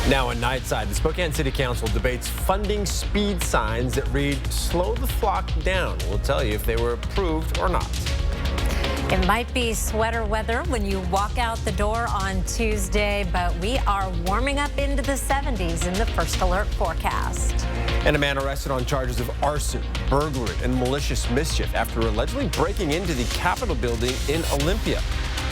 Now on Nightside, the Spokane City Council debates funding speed signs that read "Slow the flock down." We'll tell you if they were approved or not. It might be sweater weather when you walk out the door on Tuesday, but we are warming up into the 70s in the first alert forecast. And a man arrested on charges of arson, burglary, and malicious mischief after allegedly breaking into the Capitol building in Olympia.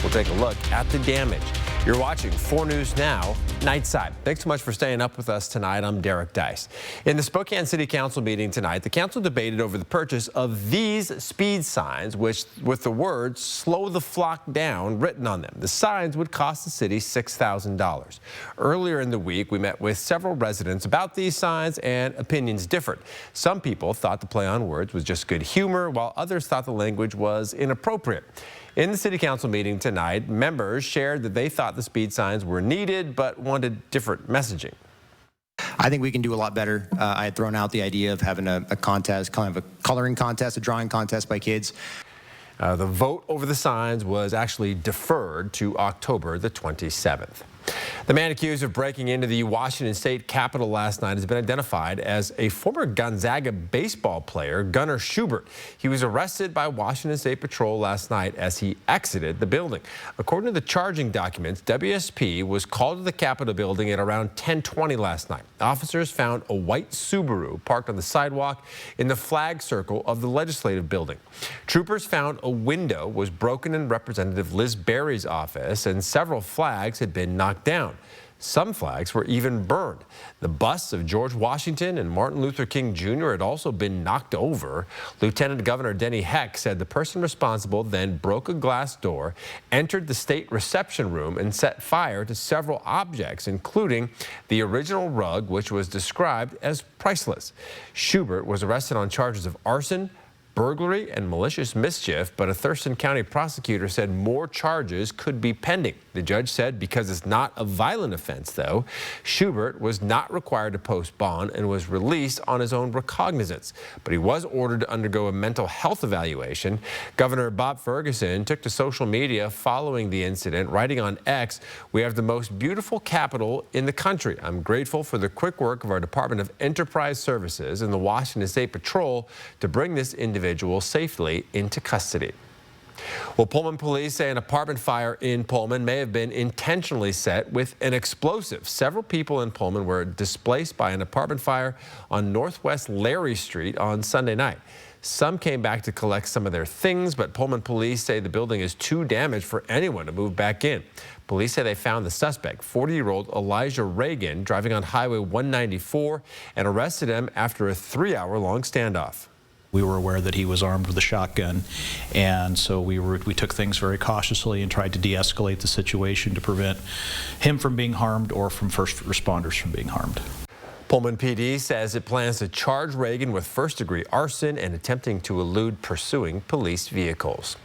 We'll take a look at the damage. You're watching 4 News Now, Nightside. Thanks so much for staying up with us tonight. I'm Derek Dice. In the Spokane City Council meeting tonight, the council debated over the purchase of these speed signs, which with the words "Slow the flock down" written on them. The signs would cost the city $6,000. Earlier in the week, we met with several residents about these signs, and opinions differed. Some people thought the play on words was just good humor, while others thought the language was inappropriate. In the City Council meeting tonight, members shared that they thought the speed signs were needed but wanted different messaging. I think we can do a lot better. I had thrown out the idea of having a contest, kind of a coloring contest, a drawing contest by kids. The vote over the signs was actually deferred to October the 27th. The man accused of breaking into the Washington State Capitol last night has been identified as a former Gonzaga baseball player, Gunnar Schubert. He was arrested by Washington State Patrol last night as he exited the building. According to the charging documents, WSP was called to the Capitol building at around 10:20 last night. Officers found a white Subaru parked on the sidewalk in the flag circle of the legislative building. Troopers found a window was broken in Representative Liz Berry's office, and several flags had been knocked down. Some flags were even burned. The busts of George Washington and Martin Luther King Jr. had also been knocked over. Lieutenant Governor Denny Heck said the person responsible then broke a glass door, entered the state reception room, and set fire to several objects, including the original rug, which was described as priceless. Schubert was arrested on charges of arson, burglary, and malicious mischief, but a Thurston County prosecutor said more charges could be pending. The judge said because it's not a violent offense, though, Schubert was not required to post bond and was released on his own recognizance. But he was ordered to undergo a mental health evaluation. Governor Bob Ferguson took to social media following the incident, writing on X, "We have the most beautiful Capitol in the country. I'm grateful for the quick work of our Department of Enterprise Services and the Washington State Patrol to bring this individual safely into custody." Well, Pullman police say an apartment fire in Pullman may have been intentionally set with an explosive. Several people in Pullman were displaced by an apartment fire on Northwest Larry Street on Sunday night. Some came back to collect some of their things, but Pullman police say the building is too damaged for anyone to move back in. Police say they found the suspect, 40-year-old Elijah Reagan, driving on Highway 194 and arrested him after a 3-hour-long standoff. We were aware that he was armed with a shotgun, and so we took things very cautiously and tried to de-escalate the situation to prevent him from being harmed or from first responders from being harmed. Pullman PD says it plans to charge Reagan with first-degree arson and attempting to elude pursuing police vehicles.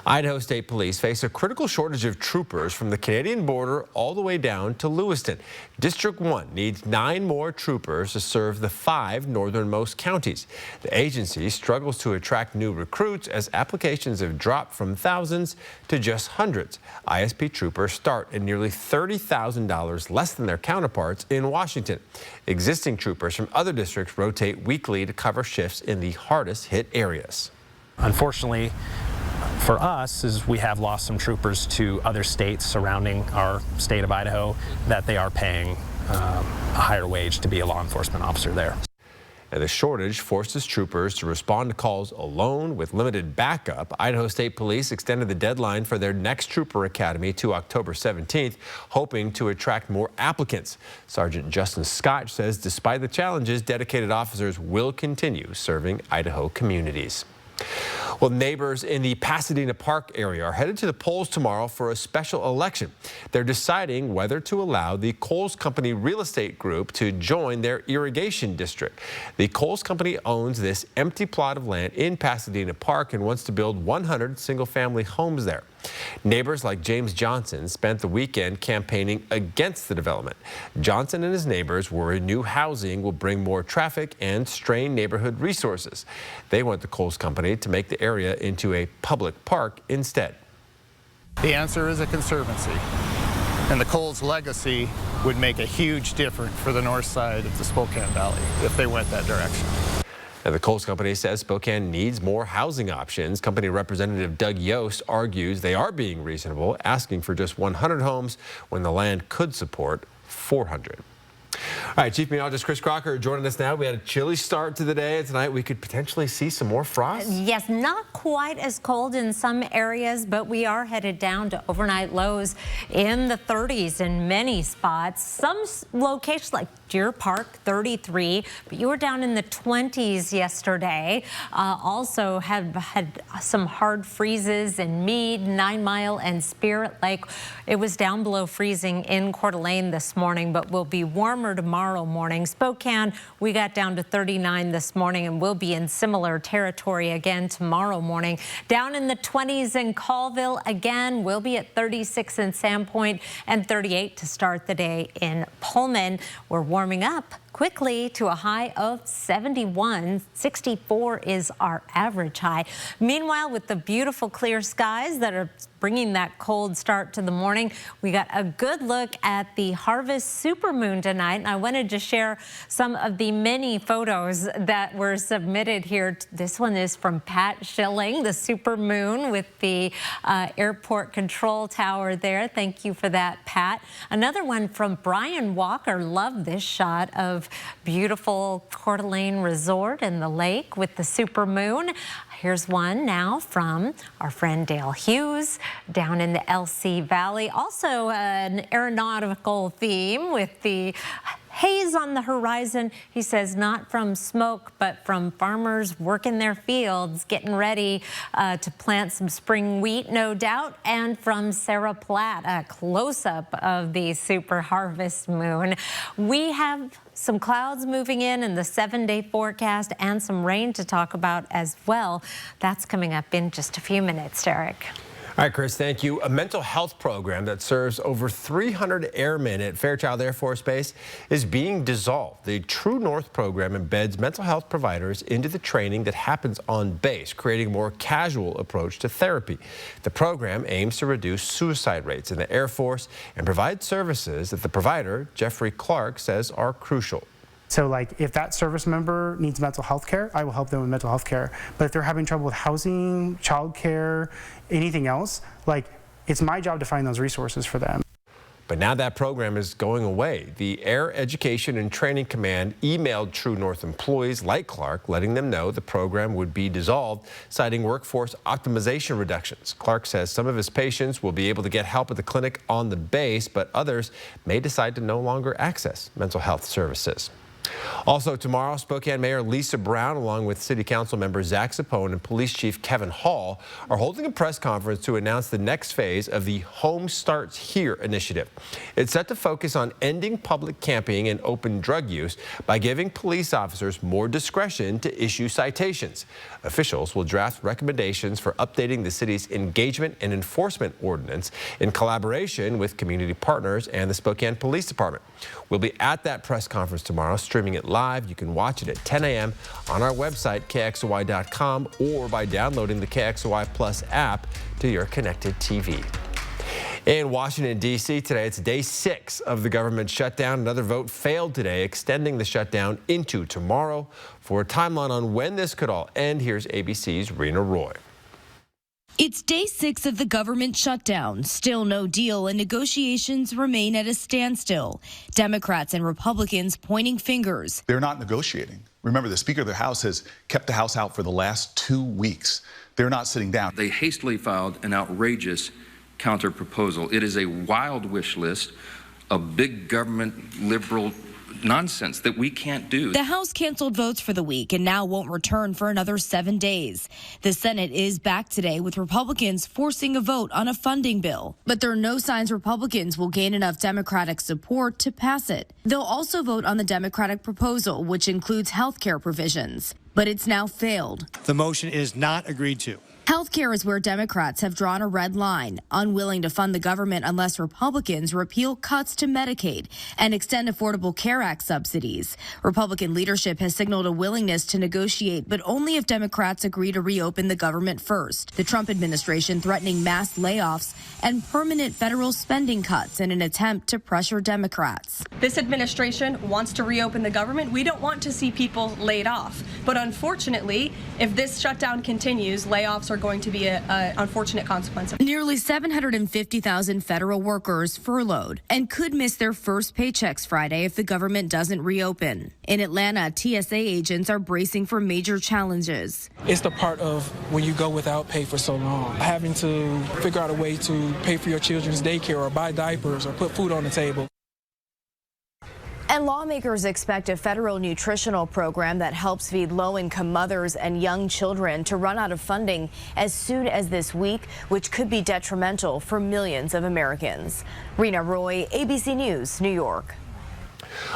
Idaho State Police face a critical shortage of troopers from the Canadian border all the way down to Lewiston. District 1 needs 9 more troopers to serve the 5 northernmost counties. The agency struggles to attract new recruits as applications have dropped from thousands to just hundreds. ISP troopers start at nearly $30,000 less than their counterparts in Washington. Existing troopers from other districts rotate weekly to cover shifts in the hardest hit areas. Unfortunately, for us, is we have lost some troopers to other states surrounding our state of Idaho that they are paying a higher wage to be a law enforcement officer there. And the shortage forces troopers to respond to calls alone with limited backup. Idaho State Police extended the deadline for their next trooper academy to October 17th, hoping to attract more applicants. Sergeant Justin Scott says despite the challenges, dedicated officers will continue serving Idaho communities. Well, neighbors in the Pasadena Park area are headed to the polls tomorrow for a special election. They're deciding whether to allow the Coles Company real estate group to join their irrigation district. The Coles Company owns this empty plot of land in Pasadena Park and wants to build 100 single-family homes there. Neighbors like James Johnson spent the weekend campaigning against the development. Johnson and his neighbors worry new housing will bring more traffic and strain neighborhood resources. They want the Coles Company to make the area into a public park instead. The answer is a conservancy. And the Coles legacy would make a huge difference for the north side of the Spokane Valley if they went that direction. And the Coles company says Spokane needs more housing options. Company representative Doug Yost argues they are being reasonable, asking for just 100 homes when the land could support 400. All right, Chief Meteorologist Chris Crocker joining us now. We had a chilly start to the day, and tonight we could potentially see some more frost. Yes, not quite as cold in some areas, but we are headed down to overnight lows in the 30s in many spots. Some locations like Deer Park, 33, but you were down in the 20s yesterday. Also have had some hard freezes in Meade, 9 Mile, and Spirit Lake. It was down below freezing in Coeur d'Alene this morning, but will be warmer tomorrow morning. Spokane, we got down to 39 this morning, and we'll be in similar territory again tomorrow morning. Down in the 20s in Colville again, we'll be at 36 in Sandpoint and 38 to start the day in Pullman. We're warming up quickly to a high of 71. 64 is our average high. Meanwhile, with the beautiful clear skies that are bringing that cold start to the morning, we got a good look at the harvest supermoon tonight, and I wanted to share some of the many photos that were submitted here. This one is from Pat Schilling, the supermoon with the airport control tower there. Thank you for that, Pat. Another one from Brian Walker. Love this shot of beautiful Coeur d'Alene Resort and the lake with the supermoon. Here's one now from our friend Dale Hughes down in the LC Valley. Also an aeronautical theme with the haze on the horizon. He says not from smoke, but from farmers working their fields, getting ready to plant some spring wheat, no doubt. And from Sarah Platt, a close-up of the super harvest moon. We have some clouds moving in the 7-day forecast and some rain to talk about as well. That's coming up in just a few minutes, Derek. All right, Chris, thank you. A mental health program that serves over 300 airmen at Fairchild Air Force Base is being dissolved. The True North program embeds mental health providers into the training that happens on base, creating a more casual approach to therapy. The program aims to reduce suicide rates in the Air Force and provide services that the provider, Jeffrey Clark, says are crucial. So like if that service member needs mental health care, I will help them with mental health care. But if they're having trouble with housing, childcare, anything else, like it's my job to find those resources for them. But now that program is going away. The Air Education and Training Command emailed True North employees like Clark, letting them know the program would be dissolved, citing workforce optimization reductions. Clark says some of his patients will be able to get help at the clinic on the base, but others may decide to no longer access mental health services. Also tomorrow, Spokane Mayor Lisa Brown, along with City Council member Zach Sapone and Police Chief Kevin Hall, are holding a press conference to announce the next phase of the Home Starts Here initiative. It's set to focus on ending public camping and open drug use by giving police officers more discretion to issue citations. Officials will draft recommendations for updating the city's engagement and enforcement ordinance in collaboration with community partners and the Spokane Police Department. We'll be at that press conference tomorrow, streaming it live. You can watch it at 10 a.m. on our website, KXOY.com, or by downloading the KXOY Plus app to your connected TV. In Washington, D.C. today, it's day 6 of the government shutdown. Another vote failed today, extending the shutdown into tomorrow. For a timeline on when this could all end, here's ABC's Rena Roy. It's day 6 of the government shutdown. Still no deal, and negotiations remain at a standstill. Democrats and Republicans pointing fingers. They're not negotiating. Remember, the Speaker of the House has kept the House out for the last 2 weeks. They're not sitting down. They hastily filed an outrageous counter proposal. It is a wild wish list of big government liberal nonsense that we can't do. The House canceled votes for the week and now won't return for another 7 days. The Senate is back today with Republicans forcing a vote on a funding bill. But there are no signs Republicans will gain enough Democratic support to pass it. They'll also vote on the Democratic proposal, which includes health care provisions. But it's now failed. The motion is not agreed to. Healthcare is where Democrats have drawn a red line, unwilling to fund the government unless Republicans repeal cuts to Medicaid and extend Affordable Care Act subsidies. Republican leadership has signaled a willingness to negotiate, but only if Democrats agree to reopen the government first. The Trump administration threatening mass layoffs and permanent federal spending cuts in an attempt to pressure Democrats. This administration wants to reopen the government. We don't want to see people laid off. But unfortunately, if this shutdown continues, layoffs are going to be an unfortunate consequence. Nearly 750,000 federal workers furloughed and could miss their first paychecks Friday if the government doesn't reopen. In Atlanta, TSA agents are bracing for major challenges. It's the part of when you go without pay for so long, having to figure out a way to pay for your children's daycare or buy diapers or put food on the table. And lawmakers expect a federal nutritional program that helps feed low-income mothers and young children to run out of funding as soon as this week, which could be detrimental for millions of Americans. Rena Roy, ABC News, New York.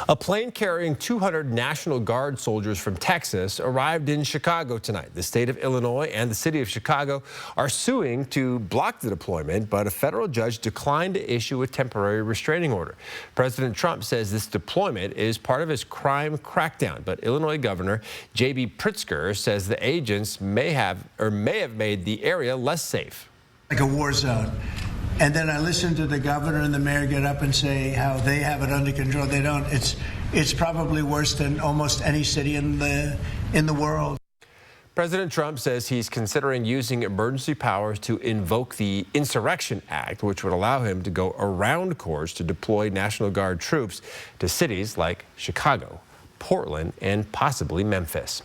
A plane carrying 200 National Guard soldiers from Texas arrived in Chicago tonight. The state of Illinois and the city of Chicago are suing to block the deployment, but a federal judge declined to issue a temporary restraining order. President Trump says this deployment is part of his crime crackdown, but Illinois Governor J.B. Pritzker says the agents may have made the area less safe. Like a war zone. And then I listen to the governor and the mayor get up and say how they have it under control. They don't. It's probably worse than almost any city in the world. President Trump says he's considering using emergency powers to invoke the Insurrection Act, which would allow him to go around courts to deploy National Guard troops to cities like Chicago, Portland, and possibly Memphis.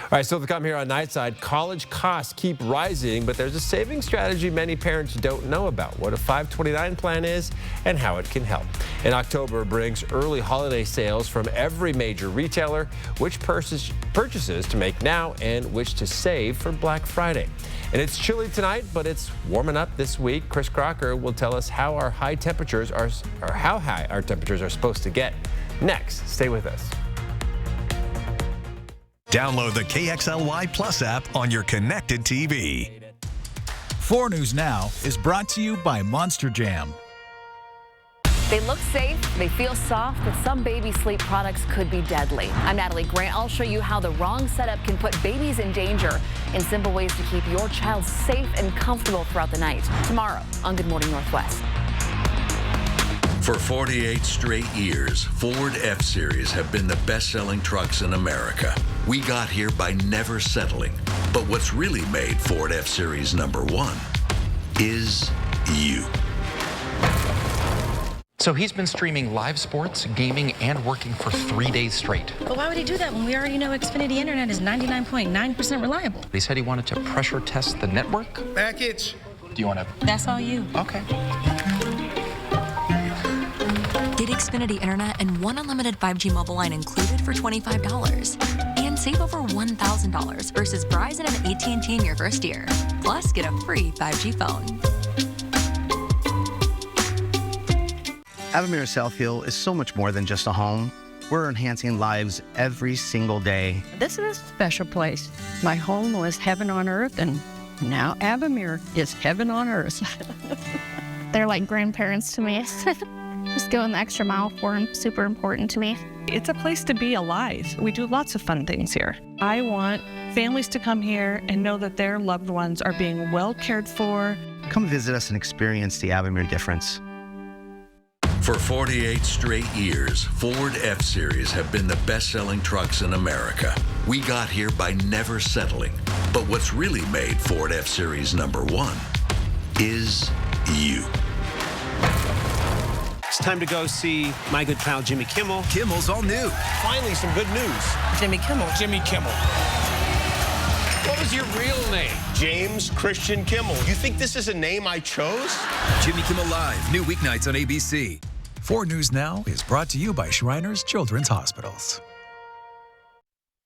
All right, still to come here on Nightside, college costs keep rising, but there's a saving strategy many parents don't know about. What a 529 plan is and how it can help. And October brings early holiday sales from every major retailer, which purchases to make now and which to save for Black Friday. And it's chilly tonight, but it's warming up this week. Chris Crocker will tell us how high our temperatures are supposed to get. Next, stay with us. Download the KXLY Plus app on your connected TV. 4 News Now is brought to you by Monster Jam. They look safe, they feel soft, but some baby sleep products could be deadly. I'm Natalie Grant. I'll show you how the wrong setup can put babies in danger and simple ways to keep your child safe and comfortable throughout the night. Tomorrow on Good Morning Northwest. For 48 straight years, Ford F-Series have been the best-selling trucks in America. We got here by never settling. But what's really made Ford F-Series #1 is you. So he's been streaming live sports, gaming, and working for 3 days straight. But why would he do that when we already know Xfinity Internet is 99.9% reliable? He said he wanted to pressure test the network. Package. Do you want to? That's all you. Okay. Get Xfinity Internet and one unlimited 5G mobile line included for $25. And save over $1,000 versus Verizon and AT&T in your first year. Plus, get a free 5G phone. Avamere Southfield is so much more than just a home. We're enhancing lives every single day. This is a special place. My home was heaven on earth, and now Avamere is heaven on earth. They're like grandparents to me. Just going the extra mile for them, super important to me. It's a place to be alive. We do lots of fun things here. I want families to come here and know that their loved ones are being well cared for. Come visit us and experience the Avamere difference. For 48 straight years, Ford F-Series have been the best-selling trucks in America. We got here by never settling. But what's really made Ford F-Series #1 is you. It's time to go see my good pal Jimmy Kimmel. Kimmel's all new. Finally, some good news. Jimmy Kimmel. Jimmy Kimmel. What was your real name? James Christian Kimmel. You think this is a name I chose? Jimmy Kimmel Live, new weeknights on ABC. 4 News Now is brought to you by Shriners Children's Hospitals.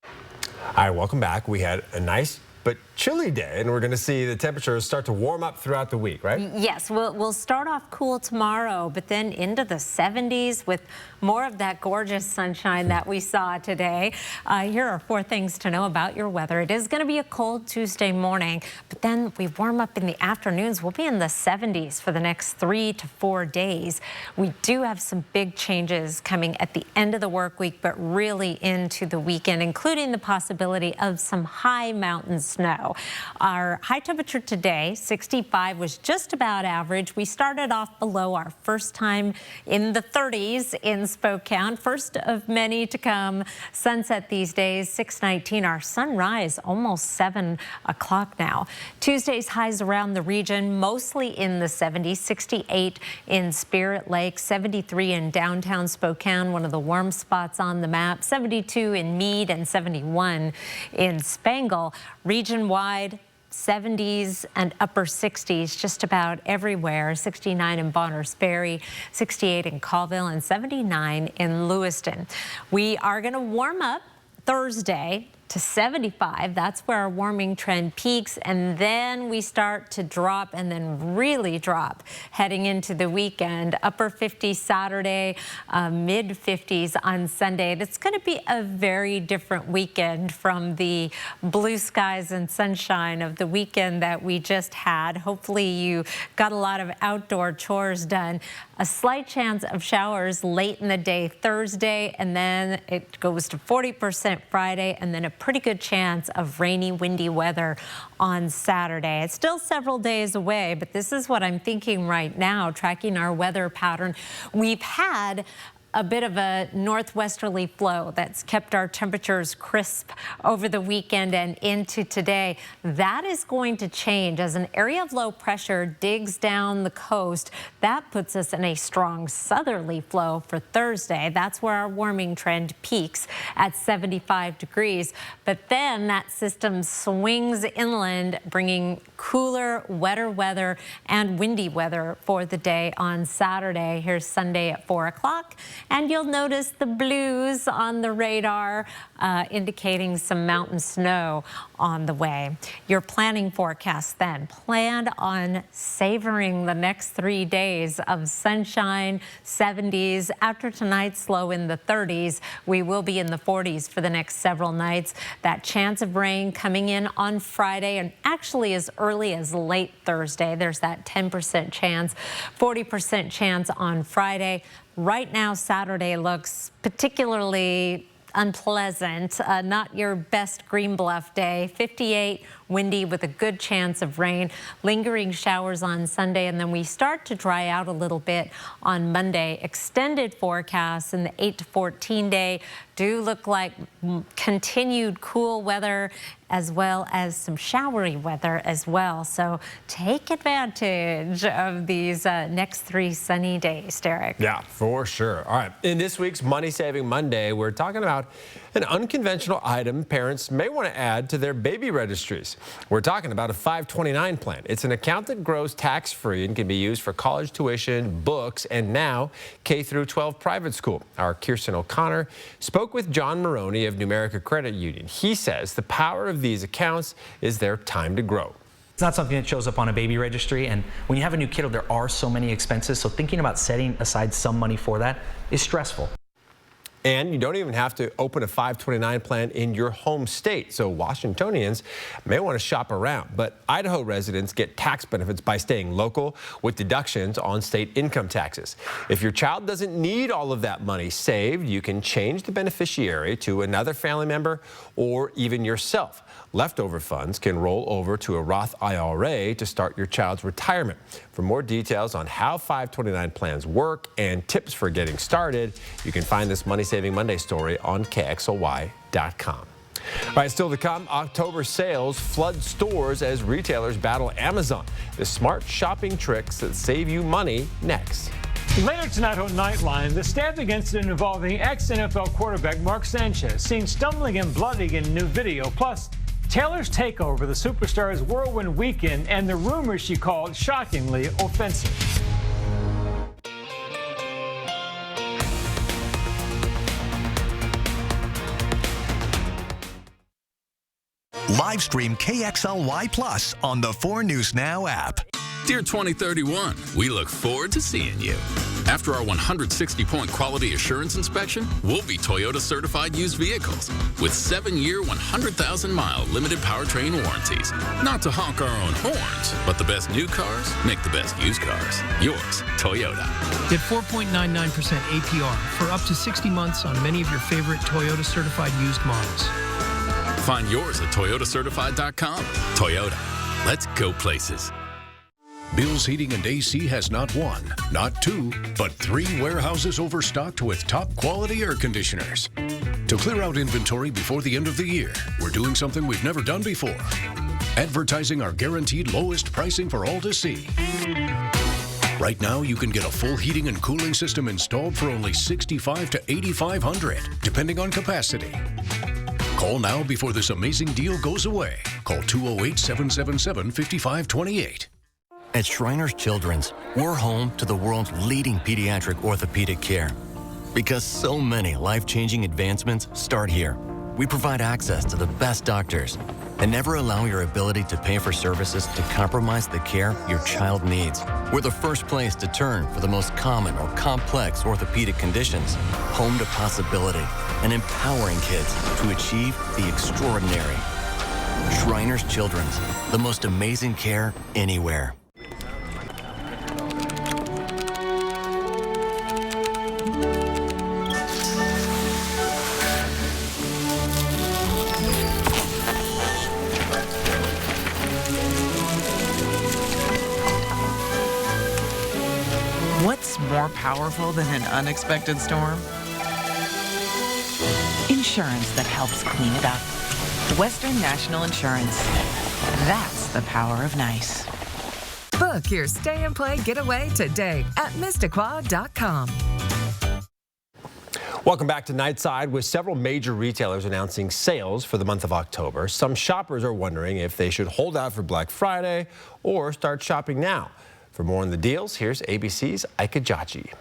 All right, welcome back. We had a nice but chilly day, and we're going to see the temperatures start to warm up throughout the week, right? Yes, we'll start off cool tomorrow, but then into the 70s with more of that gorgeous sunshine that we saw today. Here are 4 things to know about your weather. It is going to be a cold Tuesday morning, but then we warm up in the afternoons. We'll be in the 70s for the next 3 to 4 days. We do have some big changes coming at the end of the work week, but really into the weekend, including the possibility of some high mountain snow. Our high temperature today, 65, was just about average. We started off below our first time in the 30s in Spokane. First of many to come. Sunset these days, 6:19. Our sunrise almost 7 o'clock now. Tuesday's highs around the region, mostly in the 70s, 68 in Spirit Lake, 73 in downtown Spokane, one of the warm spots on the map, 72 in Meade, and 71 in Spangle. Region-wide, 70s and upper 60s just about everywhere. 69 in Bonners Ferry, 68 in Colville, and 79 in Lewiston. We are going to warm up Thursday to 75. That's where our warming trend peaks, and then we start to drop and then really drop heading into the weekend. Upper 50s Saturday, mid 50s on Sunday. It's going to be a very different weekend from the blue skies and sunshine of the weekend that we just had. Hopefully you got a lot of outdoor chores done. A slight chance of showers late in the day Thursday, and then it goes to 40% Friday, and then a pretty good chance of rainy, windy weather on Saturday. It's still several days away, but this is what I'm thinking right now, tracking our weather pattern. We've had a bit of a northwesterly flow that's kept our temperatures crisp over the weekend and into today. That is going to change as an area of low pressure digs down the coast. That puts us in a strong southerly flow for Thursday. That's where our warming trend peaks at 75 degrees. But then that system swings inland, bringing cooler, wetter weather and windy weather for the day on Saturday. Here's Sunday at 4 o'clock. And you'll notice the blues on the radar indicating some mountain snow on the way. Your planning forecast then. Plan on savoring the next 3 days of sunshine, 70s. After tonight's low in the 30s, we will be in the 40s for the next several nights. That chance of rain coming in on Friday, and actually as early as late Thursday. There's that 10% chance, 40% chance on Friday. Right now, Saturday looks particularly unpleasant, not your best Green Bluff day. 58, windy with a good chance of rain, lingering showers on Sunday, and then we start to dry out a little bit on Monday. Extended forecasts in the 8 to 14 day do look like continued cool weather as well as some showery weather as well. So take advantage of these next 3 sunny days, Derek. Yeah, for sure. All right. In this week's Money Saving Monday, we're talking about an unconventional item parents may want to add to their baby registries. We're talking about a 529 plan. It's an account that grows tax-free and can be used for college tuition, books, and now K through 12 private school. Our Kirsten O'Connor spoke with John Maroney of New America Credit Union. He says the power of these accounts is their time to grow. It's not something that shows up on a baby registry, and when you have a new kiddo, there are so many expenses, so thinking about setting aside some money for that is stressful. And you don't even have to open a 529 plan in your home state, so Washingtonians may want to shop around. But Idaho residents get tax benefits by staying local with deductions on state income taxes. If your child doesn't need all of that money saved, you can change the beneficiary to another family member or even yourself. Leftover funds can roll over to a Roth IRA to start your child's retirement. For more details on how 529 plans work and tips for getting started, you can find this Money Saving Monday story on KXLY.com. All right, still to come, October sales flood stores as retailers battle Amazon. The smart shopping tricks that save you money next. Later tonight on Nightline, the stabbing incident involving ex-NFL quarterback Mark Sanchez, seen stumbling and bloody in a new video. Plus, Taylor's takeover the superstar's whirlwind weekend and the rumors she called shockingly offensive. Live stream KXLY Plus on the 4 News Now app. Dear 2031, we look forward to seeing you. After our 160-point quality assurance inspection, we'll be Toyota certified used vehicles with 7-year, 100,000-mile limited powertrain warranties. Not to honk our own horns, but the best new cars make the best used cars. Yours, Toyota. Get 4.99% APR for up to 60 months on many of your favorite Toyota certified used models. Find yours at toyotacertified.com. Toyota. Let's go places. Bill's Heating and AC has not one, not two, but 3 warehouses overstocked with top quality air conditioners. To clear out inventory before the end of the year, we're doing something we've never done before. Advertising our guaranteed lowest pricing for all to see. Right now, you can get a full heating and cooling system installed for only $6,500 to $8,500, depending on capacity. Call now before this amazing deal goes away. Call 208-777-5528. At Shriners Children's, we're home to the world's leading pediatric orthopedic care. Because so many life-changing advancements start here. We provide access to the best doctors and never allow your ability to pay for services to compromise the care your child needs. We're the first place to turn for the most common or complex orthopedic conditions. Home to possibility and empowering kids to achieve the extraordinary. Shriners Children's, the most amazing care anywhere. What's more powerful than an unexpected storm? Insurance that helps clean it up. Western National Insurance. That's the power of nice. Book your stay and play getaway today at Mistaqua.com. Welcome back to Nightside. With several major retailers announcing sales for the month of October, some shoppers are wondering if they should hold out for Black Friday or start shopping now. For more on the deals, here's ABC's Ike Jachi.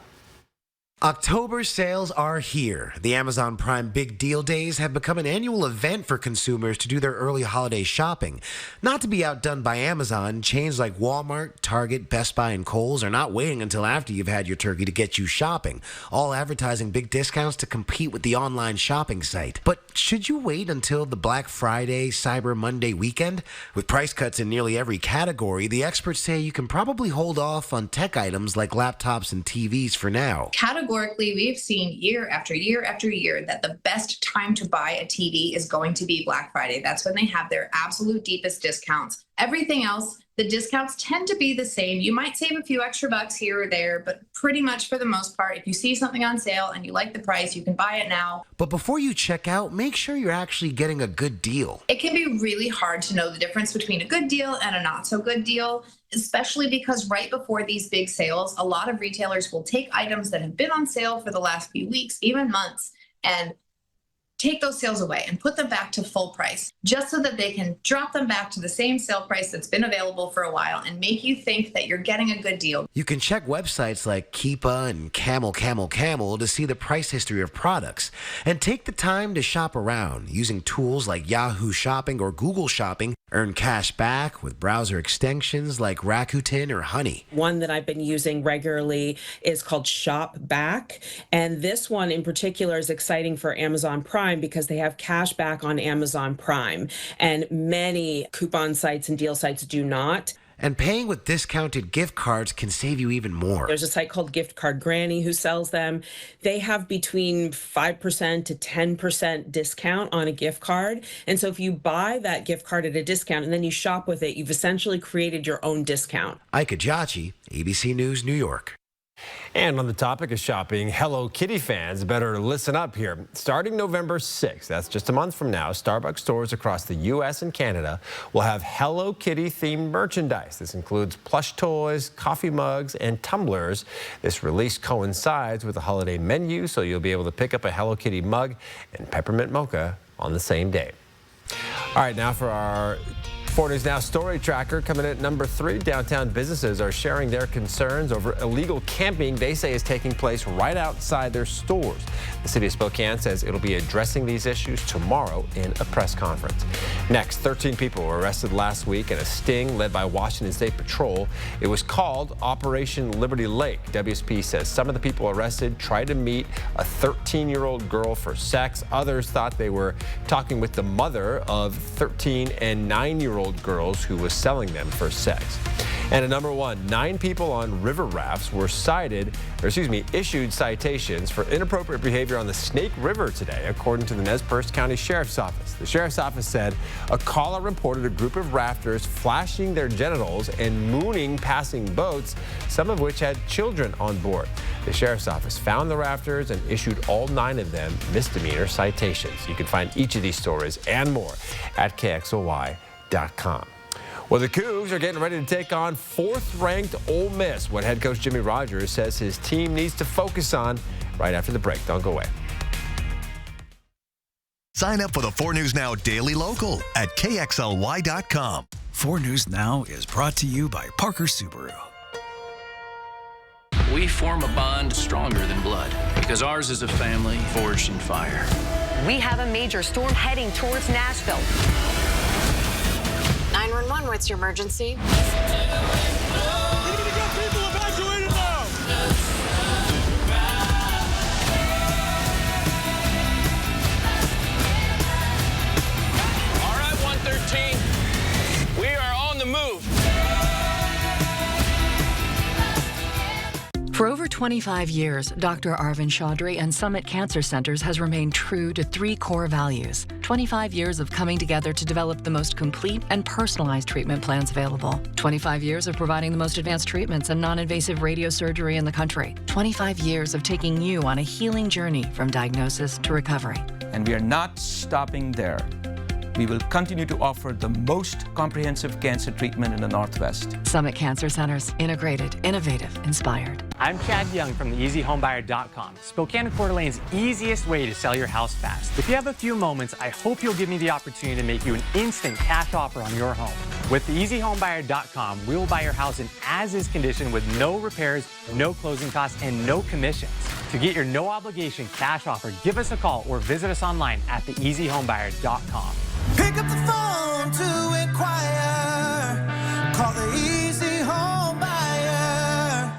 October sales are here. The Amazon Prime Big Deal Days have become an annual event for consumers to do their early holiday shopping. Not to be outdone by Amazon, chains like Walmart, Target, Best Buy, and Kohl's are not waiting until after you've had your turkey to get you shopping, all advertising big discounts to compete with the online shopping site. But should you wait until the Black Friday, Cyber Monday weekend? With price cuts in nearly every category, the experts say you can probably hold off on tech items like laptops and TVs for now. Categorically, we've seen year after year after year that the best time to buy a TV is going to be Black Friday. That's when they have their absolute deepest discounts. Everything else, the discounts tend to be the same. You might save a few extra bucks here or there, but pretty much for the most part, if you see something on sale and you like the price, you can buy it now. But before you check out, make sure you're actually getting a good deal. It can be really hard to know the difference between a good deal and a not so good deal, especially because right before these big sales, a lot of retailers will take items that have been on sale for the last few weeks, even months, and take those sales away and put them back to full price, just so that they can drop them back to the same sale price that's been available for a while and make you think that you're getting a good deal. You can check websites like Keepa and Camel to see the price history of products, and take the time to shop around using tools like Yahoo Shopping or Google Shopping. Earn cash back with browser extensions like Rakuten or Honey. One that I've been using regularly is called Shop Back, and this one in particular is exciting for Amazon Prime because they have cash back on Amazon Prime, and many coupon sites and deal sites do not. And paying with discounted gift cards can save you even more. There's a site called Gift Card Granny who sells them. They have between 5% to 10% discount on a gift card. And so if you buy that gift card at a discount and then you shop with it, you've essentially created your own discount. Ike Jachi, ABC News, New York. And on the topic of shopping, Hello Kitty fans better listen up here. Starting November 6th, that's just a month from now, Starbucks stores across the U.S. and Canada will have Hello Kitty themed merchandise. This includes plush toys, coffee mugs, and tumblers. This release coincides with the holiday menu, so you'll be able to pick up a Hello Kitty mug and peppermint mocha on the same day. All right, now for our 4 News Now story tracker coming in at number 3. Downtown businesses are sharing their concerns over illegal camping they say is taking place right outside their stores. The city of Spokane says it'll be addressing these issues tomorrow in a press conference. Next, 13 people were arrested last week in a sting led by Washington State Patrol. It was called Operation Liberty Lake. WSP says some of the people arrested tried to meet a 13-year-old girl for sex. Others thought they were talking with the mother of 13 and 9-year-old girls who was selling them for sex. And at number 1, 9 people on river rafts were issued citations for inappropriate behavior on the Snake River today, according to the Nez Perce County Sheriff's Office. The Sheriff's Office said a caller reported a group of rafters flashing their genitals and mooning passing boats, some of which had children on board. The Sheriff's Office found the rafters and issued all 9 of them misdemeanor citations. You can find each of these stories and more at KXLY.com. Well, the Cougs are getting ready to take on 4th-ranked Ole Miss, what head coach Jimmy Rogers says his team needs to focus on right after the break. Don't go away. Sign up for the 4 News Now Daily Local at KXLY.com. 4 News Now is brought to you by Parker Subaru. We form a bond stronger than blood because ours is a family forged in fire. We have a major storm heading towards Nashville. 911, what's your emergency? We need to get people evacuated now! All right, 113. We are on the move. For over 25 years, Dr. Arvind Chaudhry and Summit Cancer Centers has remained true to 3 core values. 25 years of coming together to develop the most complete and personalized treatment plans available. 25 years of providing the most advanced treatments and non-invasive radiosurgery in the country. 25 years of taking you on a healing journey from diagnosis to recovery. And we are not stopping there. We will continue to offer the most comprehensive cancer treatment in the Northwest. Summit Cancer Centers, integrated, innovative, inspired. I'm Chad Young from theeasyhomebuyer.com, Spokane and Coeur d'Alene's easiest way to sell your house fast. If you have a few moments, I hope you'll give me the opportunity to make you an instant cash offer on your home. With theeasyhomebuyer.com, we will buy your house in as-is condition with no repairs, no closing costs, and no commissions. To get your no-obligation cash offer, give us a call or visit us online at theeasyhomebuyer.com. Pick up the phone to inquire. Call the Easy Home Buyer.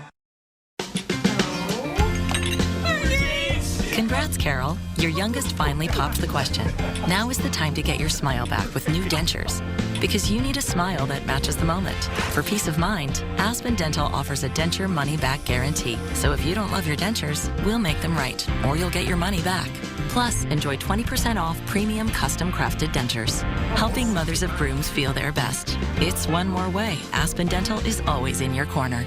Congrats, Carol. Your youngest finally popped the question. Now is the time to get your smile back with new dentures. Because you need a smile that matches the moment. For peace of mind, Aspen Dental offers a denture money-back guarantee. So if you don't love your dentures, we'll make them right, or you'll get your money back. Plus, enjoy 20% off premium custom-crafted dentures, helping mothers of grooms feel their best. It's one more way Aspen Dental is always in your corner.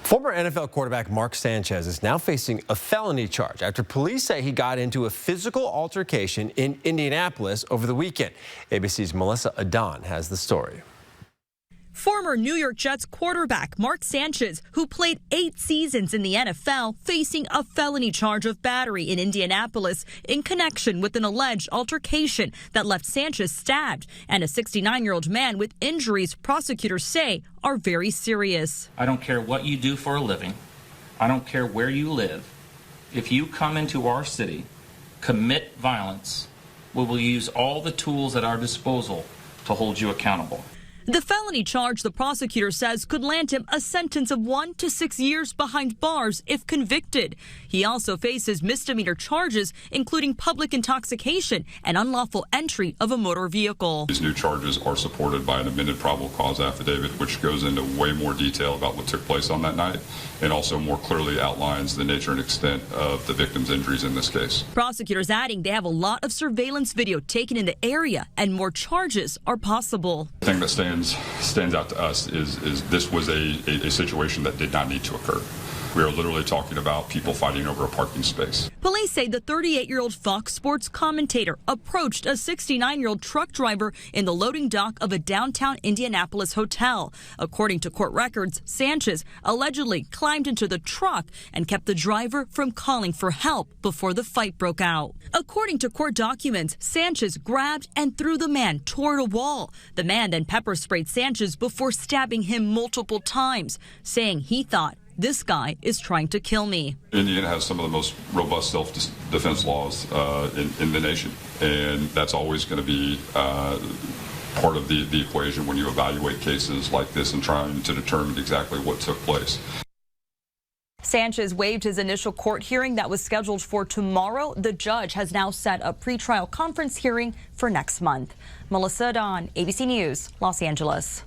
Former NFL quarterback Mark Sanchez is now facing a felony charge after police say he got into a physical altercation in Indianapolis over the weekend. ABC's Melissa Adon has the story. Former New York Jets quarterback Mark Sanchez, who played 8 seasons in the NFL, facing a felony charge of battery in Indianapolis in connection with an alleged altercation that left Sanchez stabbed and a 69-year-old man with injuries prosecutors say are very serious. I don't care what you do for a living. I don't care where you live. If you come into our city, commit violence, we will use all the tools at our disposal to hold you accountable. The felony charge, the prosecutor says, could land him a sentence of 1 to 6 years behind bars if convicted. He also faces misdemeanor charges, including public intoxication and unlawful entry of a motor vehicle. These new charges are supported by an amended probable cause affidavit, which goes into way more detail about what took place on that night and also more clearly outlines the nature and extent of the victim's injuries in this case. Prosecutors adding they have a lot of surveillance video taken in the area and more charges are possible. The thing that stands out to us is this was a situation that did not need to occur. We are literally talking about people fighting over a parking space. Police say the 38-year-old Fox Sports commentator approached a 69-year-old truck driver in the loading dock of a downtown Indianapolis hotel. According to court records, Sanchez allegedly climbed into the truck and kept the driver from calling for help before the fight broke out. According to court documents, Sanchez grabbed and threw the man toward a wall. The man then pepper sprayed Sanchez before stabbing him multiple times, saying he thought, "This guy is trying to kill me." Indiana has some of the most robust self-defense laws in the nation, and that's always going to be part of the equation when you evaluate cases like this and trying to determine exactly what took place. Sanchez waived his initial court hearing that was scheduled for tomorrow. The judge has now set a pretrial conference hearing for next month. Melissa Don, ABC News, Los Angeles.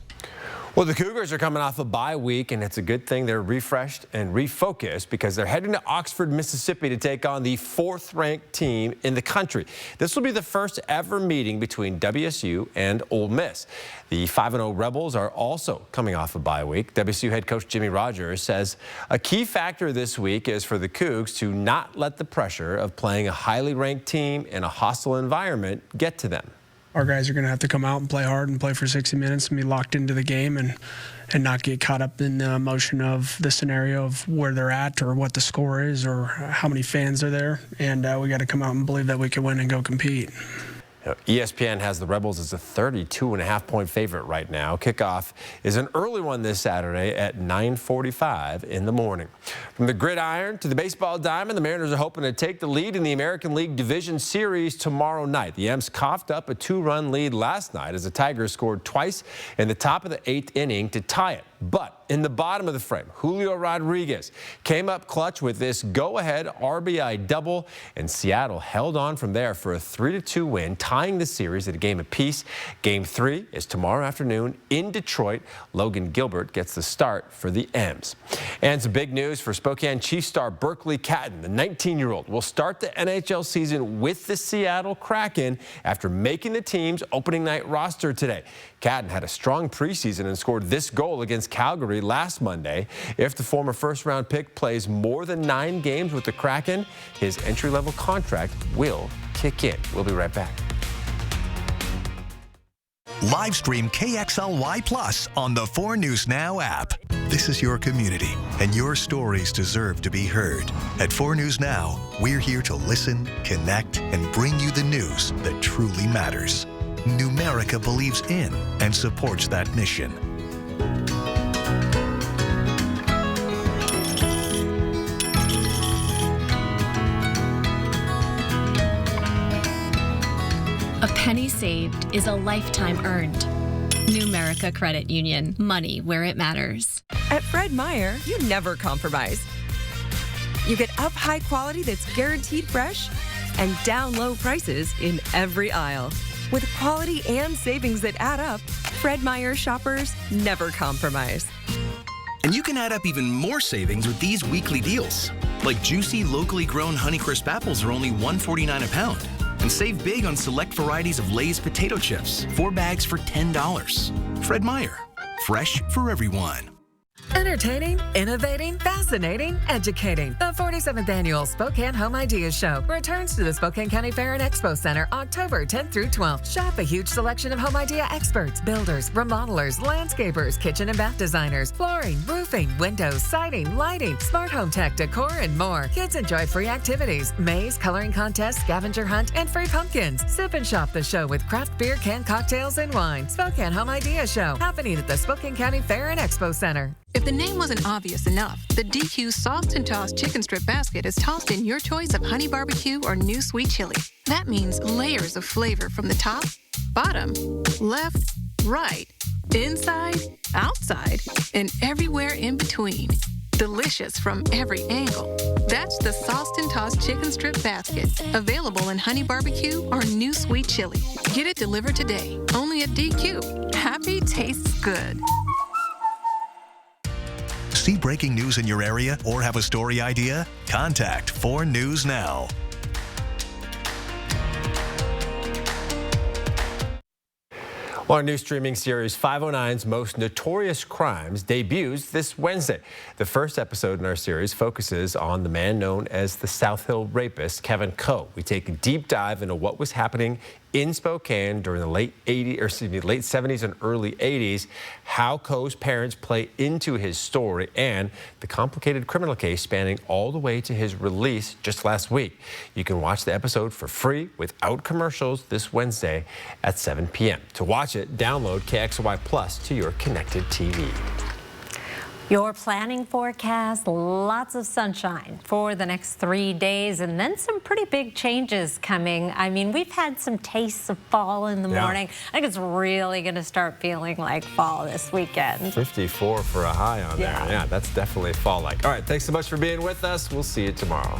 Well, the Cougars are coming off a bye week, and it's a good thing they're refreshed and refocused because they're heading to Oxford, Mississippi to take on the 4th-ranked team in the country. This will be the first ever meeting between WSU and Ole Miss. The 5-0 Rebels are also coming off a bye week. WSU head coach Jimmy Rogers says a key factor this week is for the Cougs to not let the pressure of playing a highly ranked team in a hostile environment get to them. Our guys are going to have to come out and play hard and play for 60 minutes and be locked into the game and not get caught up in the emotion of the scenario of where they're at or what the score is or how many fans are there. And we got to come out and believe that we can win and go compete. ESPN has the Rebels as a 32.5-point favorite right now. Kickoff is an early one this Saturday at 9:45 in the morning. From the gridiron to the baseball diamond, the Mariners are hoping to take the lead in the American League Division Series tomorrow night. The M's coughed up a 2-run lead last night as the Tigers scored twice in the top of the 8th inning to tie it. But in the bottom of the frame, Julio Rodriguez came up clutch with this go-ahead RBI double, and Seattle held on from there for a 3-2 win, tying the series at a game apiece. Game 3 is tomorrow afternoon in Detroit. Logan Gilbert gets the start for the M's. And some big news for Spokane Chiefs star Berkeley Catton. The 19-year-old will start the NHL season with the Seattle Kraken after making the team's opening night roster today. Catton had a strong preseason and scored this goal against Calgary last Monday. If the former first-round pick plays more than 9 games with the Kraken, his entry-level contract will kick in. We'll be right back. Live stream KXLY Plus on the 4 News Now app. This is your community, and your stories deserve to be heard. At 4 News Now, we're here to listen, connect, and bring you the news that truly matters. Numerica believes in and supports that mission. A penny saved is a lifetime earned. Numerica Credit Union. Money where it matters. At Fred Meyer, you never compromise. You get up high quality that's guaranteed fresh and down low prices in every aisle. With quality and savings that add up, Fred Meyer shoppers never compromise. And you can add up even more savings with these weekly deals. Like juicy, locally grown Honeycrisp apples are only $1.49 a pound. And save big on select varieties of Lay's potato chips, 4 bags for $10. Fred Meyer, fresh for everyone. Entertaining, innovating, fascinating, educating. The 47th Annual Spokane Home Ideas Show returns to the Spokane County Fair and Expo Center October 10th through 12th. Shop a huge selection of home idea experts, builders, remodelers, landscapers, kitchen and bath designers, flooring, roofing, windows, siding, lighting, smart home tech, decor, and more. Kids enjoy free activities, maze, coloring contests, scavenger hunt, and free pumpkins. Sip and shop the show with craft beer, canned cocktails, and wine. Spokane Home Idea Show, happening at the Spokane County Fair and Expo Center. If the name wasn't obvious enough, the DQ Sauced and Tossed Chicken Strip Basket is tossed in your choice of honey barbecue or new sweet chili. That means layers of flavor from the top, bottom, left, right, inside, outside, and everywhere in between. Delicious from every angle. That's the Sauced and Tossed Chicken Strip Basket, available in honey barbecue or new sweet chili. Get it delivered today, only at DQ. Happy tastes good. See breaking news in your area or have a story idea? Contact 4 News Now. Well, our new streaming series 509's Most Notorious Crimes debuts this Wednesday. The first episode in our series focuses on the man known as the South Hill rapist, Kevin Coe. We take a deep dive into what was happening in Spokane during the late 70s and early 80s, how Coe's parents play into his story, and the complicated criminal case spanning all the way to his release just last week. You can watch the episode for free without commercials this Wednesday at 7 p.m. To watch it, download KXLY Plus to your connected TV. Your planning forecast, lots of sunshine for the next 3 days, and then some pretty big changes coming. I mean, we've had some tastes of fall in the morning. I think it's really going to start feeling like fall this weekend. 54 for a high on there. Yeah, that's definitely fall-like. All right, thanks so much for being with us. We'll see you tomorrow.